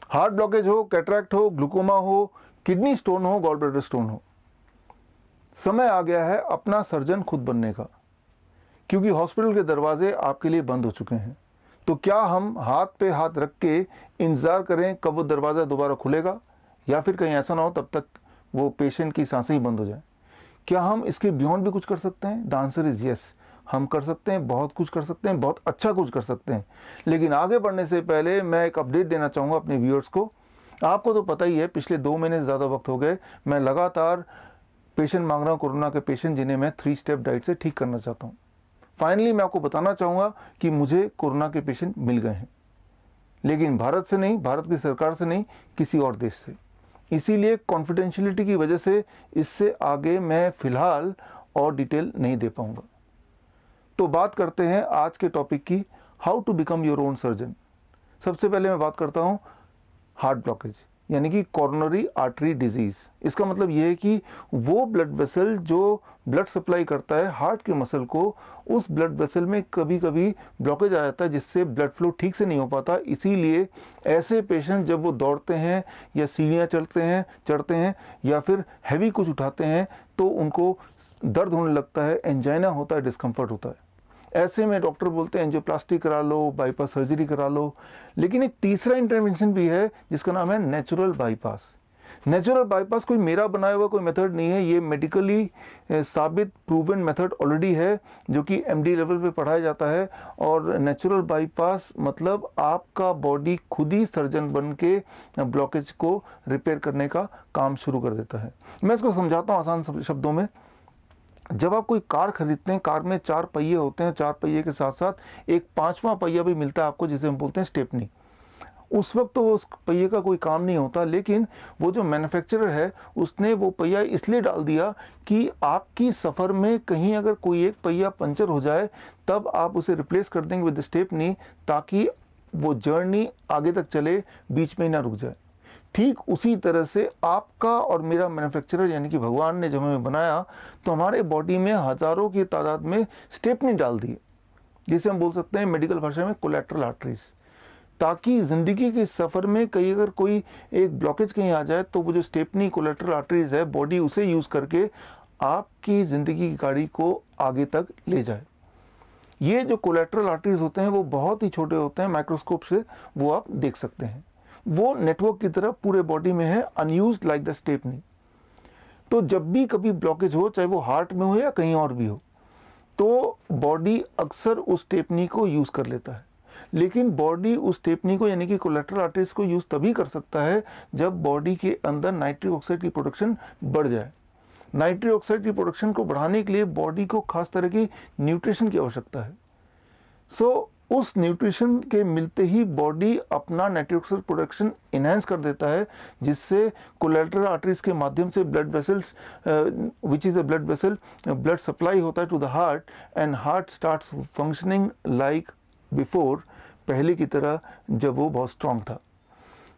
Heart blockage हो, cataract हो, glaucoma हो, किडनी स्टोन हो, गॉल ब्लैडर स्टोन हो, समय आ गया है अपना सर्जन खुद बनने का, क्योंकि हॉस्पिटल के दरवाजे आपके लिए बंद हो चुके हैं। तो क्या हम हाथ पे हाथ रख के इंतज़ार करें कब वो दरवाज़ा दोबारा खुलेगा, या फिर कहीं ऐसा ना हो तब तक वो पेशेंट की सांसें ही बंद हो जाए? क्या हम इसके बियॉन्ड भी कुछ कर सकते हैं? द आंसर इज़ यस, हम कर सकते हैं, बहुत कुछ कर सकते हैं, बहुत अच्छा कुछ कर सकते हैं। लेकिन आगे बढ़ने से पहले मैं एक अपडेट देना चाहूँगा अपने व्यूअर्स को। आपको तो पता ही है, पिछले 2 महीने से ज़्यादा वक्त हो गए मैं लगातार पेशेंट मांग रहा हूँ, कोरोना के पेशेंट जिन्हें मैं 3 स्टेप डाइट से ठीक करना चाहता हूँ। फाइनली मैं आपको बताना चाहूँगा कि मुझे कोरोना के पेशेंट मिल गए हैं, लेकिन भारत से नहीं, भारत की सरकार से नहीं, किसी और देश से। इसीलिए कॉन्फिडेंशियलिटी की वजह से इससे आगे मैं फ़िलहाल और डिटेल नहीं दे पाऊँगा। तो बात करते हैं आज के टॉपिक की, how to become your own surgeon. सबसे पहले मैं बात करता हूँ हार्ट ब्लॉकेज, यानी कि कोरोनरी आर्टरी डिजीज़। इसका मतलब ये है कि वो ब्लड वेसल जो ब्लड सप्लाई करता है हार्ट के मसल को, उस ब्लड वेसल में कभी कभी ब्लॉकेज आ जाता है जिससे ब्लड फ्लो ठीक से नहीं हो पाता। इसीलिए ऐसे पेशेंट जब वो दौड़ते हैं या सीढ़ियाँ चढ़ते हैं या फिर हैवी कुछ उठाते हैं तो उनको दर्द होने लगता है, एंजाइना होता है, डिस्कम्फर्ट होता है। ऐसे में डॉक्टर बोलते हैं एंजियोप्लास्टी करा लो, बाईपास सर्जरी करा लो। लेकिन एक तीसरा इंटरवेंशन भी है जिसका नाम है नेचुरल बाईपास। नेचुरल बाईपास कोई मेरा बनाया हुआ कोई मेथड नहीं है, ये मेडिकली साबित प्रूवन मेथड ऑलरेडी है जो कि एमडी लेवल पे पढ़ाया जाता है। और नेचुरल बाईपास मतलब आपका बॉडी खुद ही सर्जन बन के ब्लॉकेज को रिपेयर करने का काम शुरू कर देता है। मैं इसको समझाता हूँ आसान शब्दों में। जब आप कोई कार खरीदते हैं, कार में 4 पहिए होते हैं, 4 पहिए के साथ साथ एक 5वां पहिया भी मिलता है आपको जिसे हम बोलते हैं स्टेपनी। उस वक्त तो उस पहिए का कोई काम नहीं होता, लेकिन वो जो मैन्युफैक्चरर है उसने वो पहिया इसलिए डाल दिया कि आपकी सफ़र में कहीं अगर कोई एक पहिया पंचर हो जाए तब आप उसे रिप्लेस कर देंगे विद स्टेपनी, ताकि वो जर्नी आगे तक चले, बीच में ही ना रुक जाए। ठीक उसी तरह से आपका और मेरा मैन्युफैक्चरर यानी कि भगवान ने जब हमें बनाया तो हमारे बॉडी में हज़ारों की तादाद में स्टेपनी डाल दी, जिसे हम बोल सकते हैं मेडिकल भाषा में कोलैटरल आर्टरीज, ताकि ज़िंदगी के सफ़र में कहीं अगर कोई एक ब्लॉकेज कहीं आ जाए तो वो जो स्टेपनी कोलैटरल आर्टरीज है, बॉडी उसे यूज़ करके आपकी ज़िंदगी की गाड़ी को आगे तक ले जाए। ये जो कोलैटरल आर्टरीज होते हैं वो बहुत ही छोटे होते हैं, माइक्रोस्कोप से वो आप देख सकते हैं। वो नेटवर्क की तरह पूरे बॉडी में है, अनयूज्ड लाइक द स्टेपनी। तो जब भी कभी ब्लॉकेज हो, चाहे वो हार्ट में हो या कहीं और भी हो, तो बॉडी अक्सर उस स्टेपनी को यूज़ कर लेता है। लेकिन बॉडी उस स्टेपनी को यानी कि कोलैटरल आर्टरीज को यूज़ तभी कर सकता है जब बॉडी के अंदर नाइट्रिक ऑक्साइड की प्रोडक्शन बढ़ जाए। नाइट्रिक ऑक्साइड की प्रोडक्शन को बढ़ाने के लिए बॉडी को खास तरह की न्यूट्रिशन की आवश्यकता है। उस न्यूट्रिशन के मिलते ही बॉडी अपना नाइट्रिक ऑक्साइड प्रोडक्शन इनहेंस कर देता है, जिससे कोलैटरल आर्टरीज के माध्यम से blood vessels which is a blood vessel, blood supply होता है to the heart, and heart starts functioning like before, पहले की तरह जब वो बहुत स्ट्रांग था।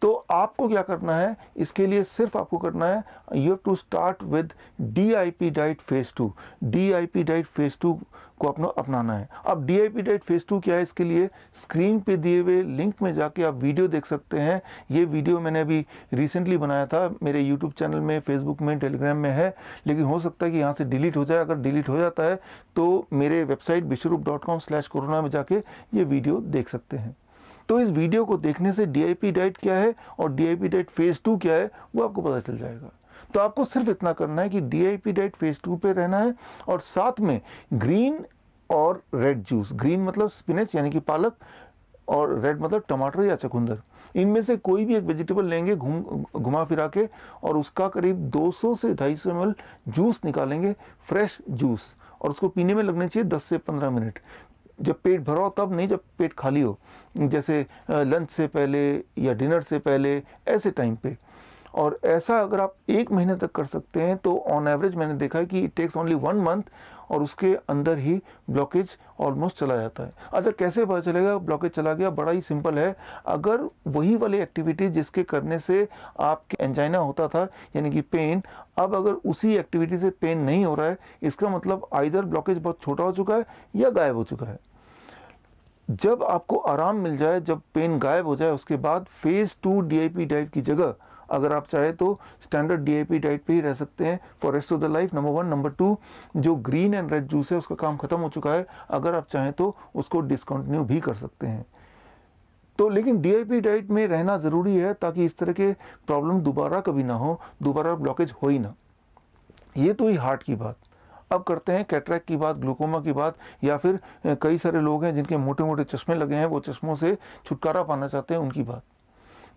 तो आपको क्या करना है, इसके लिए सिर्फ आपको करना है, you have to start with DIP diet phase 2। DIP diet phase 2 को अपनाना है। अब DIP डाइट फेज 2 क्या है, इसके लिए स्क्रीन पे दिए हुए लिंक में जाके आप वीडियो देख सकते हैं। ये वीडियो मैंने अभी रिसेंटली बनाया था, मेरे यूट्यूब चैनल में, फेसबुक में, टेलीग्राम में है, लेकिन हो सकता है कि यहाँ से डिलीट हो जाए। अगर डिलीट हो जाता है तो मेरे वेबसाइट vishwaroop.com/corona में जाके ये वीडियो देख सकते हैं। तो इस वीडियो को देखने से DIP डाइट क्या है और DIP डाइट फेज 2 क्या है वो आपको पता चल जाएगा। तो आपको सिर्फ इतना करना है कि DIP डाइट फेज 2 पे रहना है, और साथ में ग्रीन और रेड जूस, ग्रीन मतलब स्पिनच यानी कि पालक, और रेड मतलब टमाटर या चुकंदर, इनमें से कोई भी एक वेजिटेबल लेंगे घुमा फिरा के, और उसका करीब 200 से 250 ml जूस निकालेंगे, फ्रेश जूस, और उसको पीने में लगने चाहिए 10 से 15 मिनट। जब पेट भरा हो तब नहीं, जब पेट खाली हो, जैसे लंच से पहले या डिनर से पहले, ऐसे टाइम पे। और ऐसा अगर आप 1 महीने तक कर सकते हैं तो ऑन एवरेज मैंने देखा है कि इट टेक्स ओनली 1 मंथ, और उसके अंदर ही ब्लॉकेज ऑलमोस्ट चला जाता है। अच्छा, कैसे पता चलेगा ब्लॉकेज चला गया? बड़ा ही सिंपल है। अगर वही वाली एक्टिविटी जिसके करने से आपके एंजाइना होता था यानी कि पेन, अब अगर उसी एक्टिविटी से पेन नहीं हो रहा है, इसका मतलब आइदर ब्लॉकेज बहुत छोटा हो चुका है या गायब हो चुका है। जब आपको आराम मिल जाए, जब पेन गायब हो जाए, उसके बाद फेज़ 2 डीआईपी डाइट की जगह अगर आप चाहे तो स्टैंडर्ड डीआईपी डाइट पे ही रह सकते हैं for rest of the life. Number 1। Number 2, जो ग्रीन एंड रेड जूस है उसका काम खत्म हो चुका है, अगर आप चाहें तो उसको डिसकंटिन्यू भी कर सकते हैं। तो लेकिन डीआईपी डाइट में रहना ज़रूरी है ताकि इस तरह के प्रॉब्लम दोबारा कभी ना हो, दोबारा ब्लॉकेज हो ही ना। ये तो ही हार्ट की बात। अब करते हैं कैटरैक्ट की बात, ग्लूकोमा की बात, या फिर कई सारे लोग हैं जिनके मोटे मोटे चश्मे लगे हैं, वो चश्मों से छुटकारा पाना चाहते हैं, उनकी बात।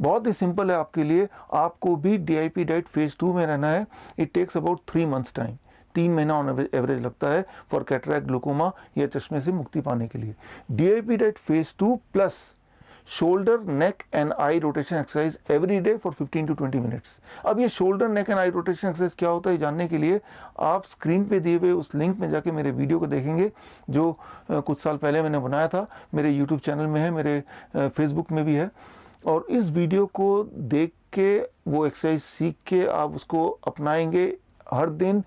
बहुत ही सिंपल है आपके लिए, आपको भी डीआईपी डाइट फेज़ 2 में रहना है। It takes about 3 months time, 3 महीना ऑन एवरेज लगता है फॉर कैटरैक्ट, ग्लूकोमा या चश्मे से मुक्ति पाने के लिए। DIP diet phase 2 plus shoulder, neck and I rotation exercise every day for 15 to 20 minutes. अब ये shoulder, neck and I rotation exercise क्या होता है जानने के लिए आप स्क्रीन पे दिए हुए उस लिंक में जाके मेरे वीडियो को देखेंगे, जो कुछ साल पहले मैंने बनाया था। मेरे यूट्यूब चैनल में है, मेरे फेसबुक में भी है। और इस वीडियो को देख के, वो एक्सरसाइज सीख के आप उसको अपनाएंगे हर दिन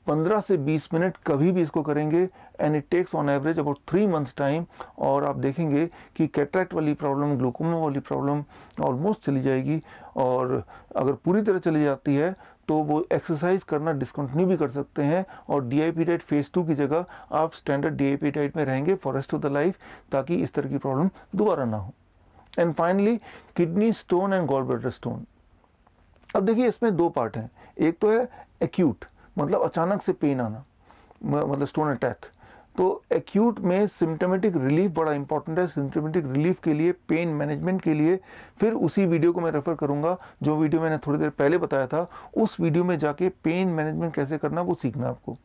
15 से 20 मिनट कभी भी इसको करेंगे, and it takes on average about 3 months time. और आप देखेंगे कि कैटरैक्ट वाली प्रॉब्लम, ग्लूकोमा वाली प्रॉब्लम ऑलमोस्ट चली जाएगी। और अगर पूरी तरह चली जाती है तो वो एक्सरसाइज करना डिसकंटिन्यू भी कर सकते हैं, और डीआईपी डाइट फेज़ 2 की जगह आप स्टैंडर्ड डीआईपी डाइट में रहेंगे for rest of the life, ताकि इस तरह की प्रॉब्लम दोबारा ना हो। And finally, kidney stone and gall bladder stone. अब देखिए, इसमें 2 पार्ट हैं। एक तो है एक्यूट, मतलब अचानक से पेन आना, मतलब स्टोन अटैक। तो एक्यूट में सिम्टोमेटिक रिलीफ बड़ा इंपॉर्टेंट है। सिम्टोमेटिक रिलीफ के लिए, पेन मैनेजमेंट के लिए फिर उसी वीडियो को मैं रेफर करूंगा, जो वीडियो मैंने थोड़ी देर पहले बताया था। उस वीडियो में जाके पेन मैनेजमेंट कैसे करना वो सीखना आपको।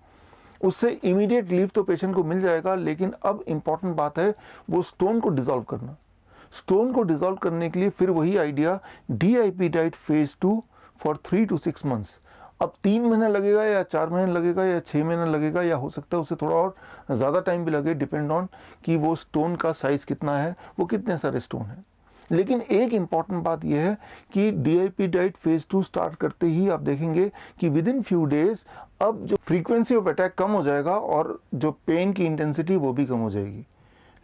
उससे इमीडिएट रिलीफ तो पेशेंट को मिल जाएगा, लेकिन अब इंपॉर्टेंट बात है वो स्टोन को डिसॉल्व करना। स्टोन को डिसॉल्व करने के लिए फिर वही idea, DIP diet phase 2 for 3 to 6 months. अब 3 महीने लगेगा या 4 महीने लगेगा या 6 महीने लगेगा, या हो सकता है उससे थोड़ा और ज़्यादा टाइम भी लगे, डिपेंड ऑन कि वो स्टोन का साइज़ कितना है, वो कितने सारे स्टोन हैं। लेकिन एक इम्पॉर्टेंट बात यह है कि डीआईपी डाइट फेज़ 2 स्टार्ट करते ही आप देखेंगे कि विद इन फ्यू डेज अब जो फ्रीक्वेंसी ऑफ अटैक कम हो जाएगा और जो पेन की इंटेंसिटी वो भी कम हो जाएगी।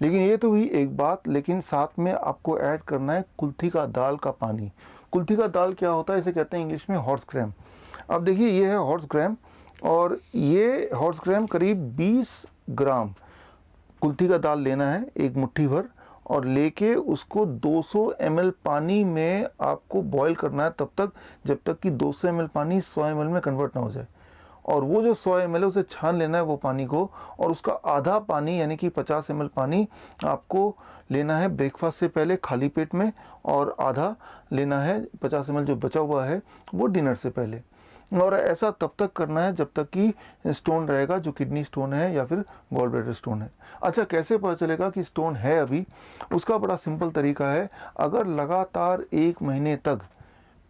लेकिन ये तो हुई एक बात, लेकिन साथ में आपको ऐड करना है कुल्थी का दाल का पानी। कुल्थी का दाल क्या होता है, इसे कहते हैं इंग्लिश में हॉर्स ग्राम। अब देखिए, ये है हॉर्स ग्राम, और ये हॉर्स ग्राम करीब 20 ग्राम कुल्थी का दाल लेना है, एक मुट्ठी भर, और लेके उसको 200 ml पानी में आपको बॉईल करना है तब तक जब तक कि 200 ml पानी 100 ml में कन्वर्ट ना हो जाए। और वो जो 100 ml है उसे छान लेना है वो पानी को, और उसका आधा पानी यानी कि 50 ml पानी आपको लेना है ब्रेकफास्ट से पहले खाली पेट में, और आधा लेना है 50 ml जो बचा हुआ है वो डिनर से पहले। और ऐसा तब तक करना है जब तक कि स्टोन रहेगा, जो किडनी स्टोन है या फिर गॉल ब्लैडर स्टोन है। अच्छा, कैसे पता चलेगा कि स्टोन है अभी? उसका बड़ा सिंपल तरीका है। अगर लगातार 1 महीने तक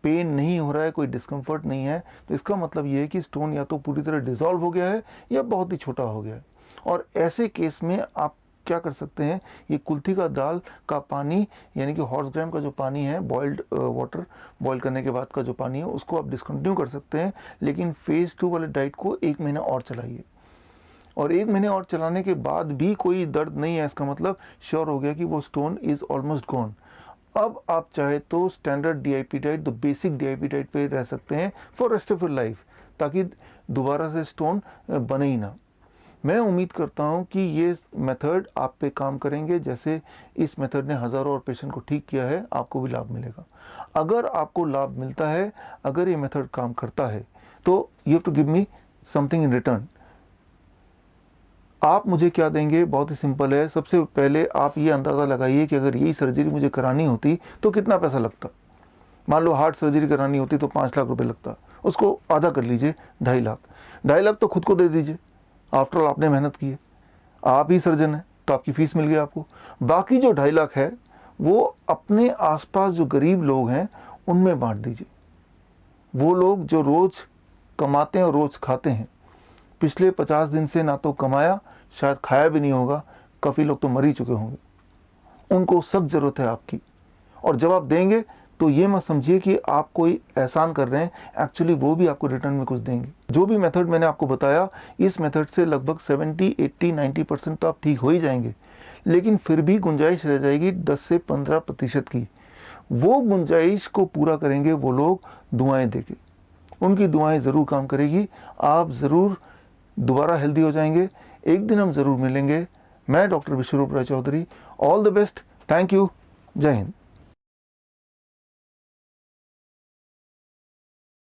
पेन नहीं हो रहा है, कोई डिस्कम्फर्ट नहीं है, तो इसका मतलब ये है कि स्टोन या तो पूरी तरह डिसॉल्व हो गया है या बहुत ही छोटा हो गया है। और ऐसे केस में आप क्या कर सकते हैं, ये कुल्थी का दाल का पानी यानी कि हॉर्स ग्राम का जो पानी है, बॉइल्ड वाटर, बॉईल करने के बाद का जो पानी है, उसको आप डिसकंटिन्यू कर सकते हैं। लेकिन फेज़ 2 वाले डाइट को 1 महीना और चलाइए, और 1 महीने और चलाने के बाद भी कोई दर्द नहीं है, इसका मतलब श्योर हो गया कि वो स्टोन इज़ ऑलमोस्ट गॉन। अब आप चाहे तो स्टैंडर्ड डीआईपी डाइट, तो बेसिक डीआईपी डाइट पे रह सकते हैं for rest of your life, ताकि दोबारा से स्टोन बने ही ना। मैं उम्मीद करता हूं कि ये मेथड आप पे काम करेंगे। जैसे इस मेथड ने हज़ारों और पेशेंट को ठीक किया है, आपको भी लाभ मिलेगा। अगर आपको लाभ मिलता है, अगर ये मेथड काम करता है, तो you have to give me something in return. आप मुझे क्या देंगे? बहुत ही सिंपल है। सबसे पहले आप ये अंदाज़ा लगाइए कि अगर यही सर्जरी मुझे करानी होती तो कितना पैसा लगता। मान लो हार्ट सर्जरी करानी होती तो 5 लाख रुपए लगता, उसको आधा कर लीजिए, 2.5 लाख। 2.5 लाख तो खुद को दे दीजिए, आफ्टर ऑल आपने मेहनत की है, आप ही सर्जन है तो आपकी फीस मिल गई आपको। बाकी जो 2.5 लाख है वो अपने आसपास जो गरीब लोग हैं उनमें बांट दीजिए। वो लोग जो रोज़ कमाते हैं और रोज़ खाते हैं, पिछले 50 दिन से ना तो कमाया, शायद खाया भी नहीं होगा, काफ़ी लोग तो मर ही चुके होंगे, उनको सख्त ज़रूरत है आपकी। और जब आप देंगे तो ये मत समझिए कि आप कोई एहसान कर रहे हैं, एक्चुअली वो भी आपको रिटर्न में कुछ देंगे। जो भी मेथड मैंने आपको बताया, इस मेथड से लगभग 70, 80, 90% तो आप ठीक हो ही जाएंगे। लेकिन फिर भी गुंजाइश रह जाएगी 10 से 15% की। वो गुंजाइश को पूरा करेंगे वो लोग दुआएं देके, उनकी दुआएं ज़रूर काम करेगी, आप ज़रूर दोबारा हेल्दी हो जाएंगे। एक दिन हम ज़रूर मिलेंगे। मैं doctor Biswaroop Roy Chowdhury, all the best, thank you, जय हिंद।